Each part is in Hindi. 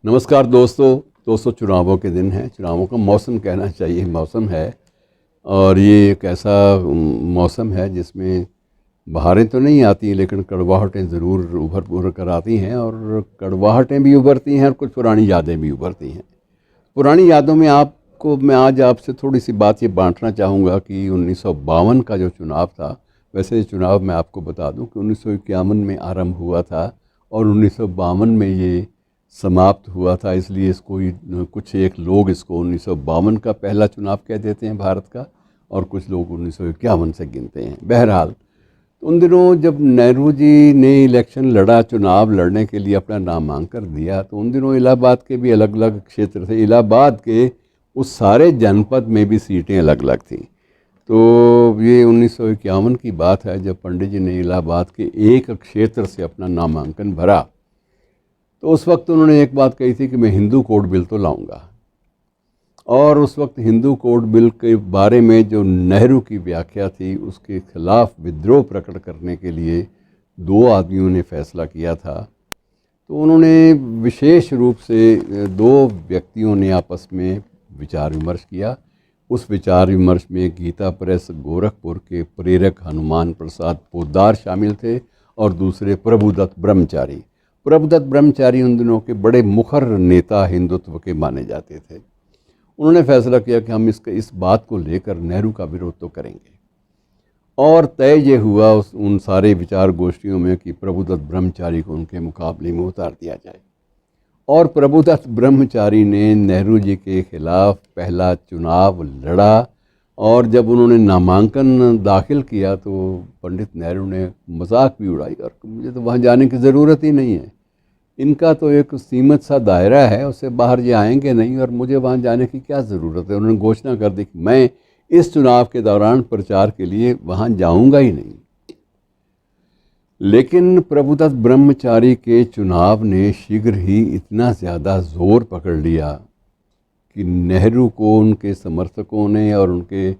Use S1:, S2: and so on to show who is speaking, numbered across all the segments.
S1: नमस्कार दोस्तों चुनावों के दिन हैं। चुनावों का मौसम कहना चाहिए, मौसम है। और ये एक ऐसा मौसम है जिसमें बहारें तो नहीं आती, लेकिन कड़वाहटें ज़रूर उभर कर आती हैं। और कड़वाहटें भी उभरती हैं और कुछ पुरानी यादें भी उभरती हैं। पुरानी यादों में आपको मैं आज आपसे थोड़ी सी बात ये बांटना चाहूँगा कि 1952 का जो चुनाव था, वैसे ये चुनाव मैं आपको बता दूं कि 1951 में आरंभ हुआ था और 1952 में ये समाप्त हुआ था। इसलिए इसको कुछ एक लोग इसको 1952 का पहला चुनाव कह देते हैं भारत का, और कुछ लोग 1951 से गिनते हैं। बहरहाल, तो उन दिनों जब नेहरू जी ने इलेक्शन लड़ा, चुनाव लड़ने के लिए अपना नामांकन दिया, तो उन दिनों इलाहाबाद के भी अलग अलग क्षेत्र थे। इलाहाबाद के उस सारे जनपद में भी सीटें अलग अलग थीं। तो ये 1951 की बात है, जब पंडित जी ने इलाहाबाद के एक क्षेत्र से अपना नामांकन भरा। तो उस वक्त उन्होंने एक बात कही थी कि मैं हिंदू कोड बिल तो लाऊंगा। और उस वक्त हिंदू कोड बिल के बारे में जो नेहरू की व्याख्या थी, उसके खिलाफ विद्रोह प्रकट करने के लिए दो आदमियों ने फैसला किया था। तो उन्होंने विशेष रूप से दो व्यक्तियों ने आपस में विचार विमर्श किया। उस विचार विमर्श में गीता प्रेस गोरखपुर के प्रेरक हनुमान प्रसाद पोद्दार शामिल थे और दूसरे प्रभुदत्त ब्रह्मचारी। प्रभुदत्त ब्रह्मचारी उन दिनों के बड़े मुखर नेता हिंदुत्व के माने जाते थे। उन्होंने फैसला किया कि हम इस बात को लेकर नेहरू का विरोध तो करेंगे। और तय ये हुआ उन सारे विचार गोष्ठियों में कि प्रभुदत्त ब्रह्मचारी को उनके मुकाबले में उतार दिया जाए। और प्रभुदत्त ब्रह्मचारी ने नेहरू जी के खिलाफ पहला चुनाव लड़ा। और जब उन्होंने नामांकन दाखिल किया तो पंडित नेहरू ने मजाक भी उड़ाई, और मुझे तो वहाँ जाने की ज़रूरत ही नहीं है, इनका तो एक सीमित सा दायरा है, उससे बाहर ये आएंगे नहीं, और मुझे वहाँ जाने की क्या ज़रूरत है। उन्होंने घोषणा कर दी कि मैं इस चुनाव के दौरान प्रचार के लिए वहाँ जाऊँगा ही नहीं। लेकिन प्रभुदत्त ब्रह्मचारी के चुनाव ने शीघ्र ही इतना ज़्यादा ज़ोर पकड़ लिया कि नेहरू को उनके समर्थकों ने और उनके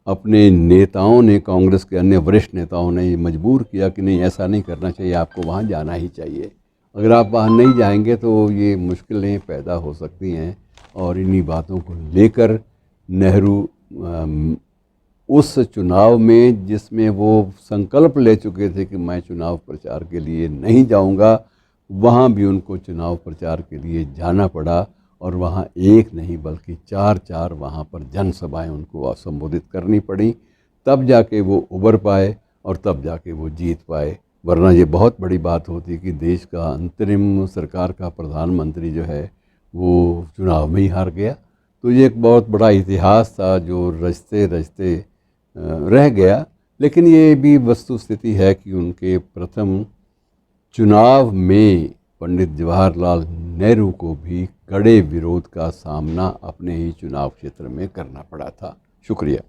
S1: अपने नेताओं ने, कांग्रेस के अन्य वरिष्ठ नेताओं ने ये मजबूर किया कि नहीं, ऐसा नहीं करना चाहिए, आपको वहाँ जाना ही चाहिए। अगर आप वहाँ नहीं जाएंगे तो ये मुश्किलें पैदा हो सकती हैं। और इन्हीं बातों को लेकर नेहरू उस चुनाव में, जिसमें वो संकल्प ले चुके थे कि मैं चुनाव प्रचार के लिए नहीं जाऊंगा, वहाँ भी उनको चुनाव प्रचार के लिए जाना पड़ा। और वहाँ एक नहीं बल्कि चार चार वहाँ पर जनसभाएं उनको संबोधित करनी पड़ी। तब जाके वो उभर पाए और तब जाके वो जीत पाए। वरना ये बहुत बड़ी बात होती कि देश का अंतरिम सरकार का प्रधानमंत्री जो है वो चुनाव में ही हार गया। तो ये एक बहुत बड़ा इतिहास था जो रचते रचते रह गया। लेकिन ये भी वस्तुस्थिति है कि उनके प्रथम चुनाव में पंडित जवाहरलाल नेहरू को भी कड़े विरोध का सामना अपने ही चुनाव क्षेत्र में करना पड़ा था। शुक्रिया।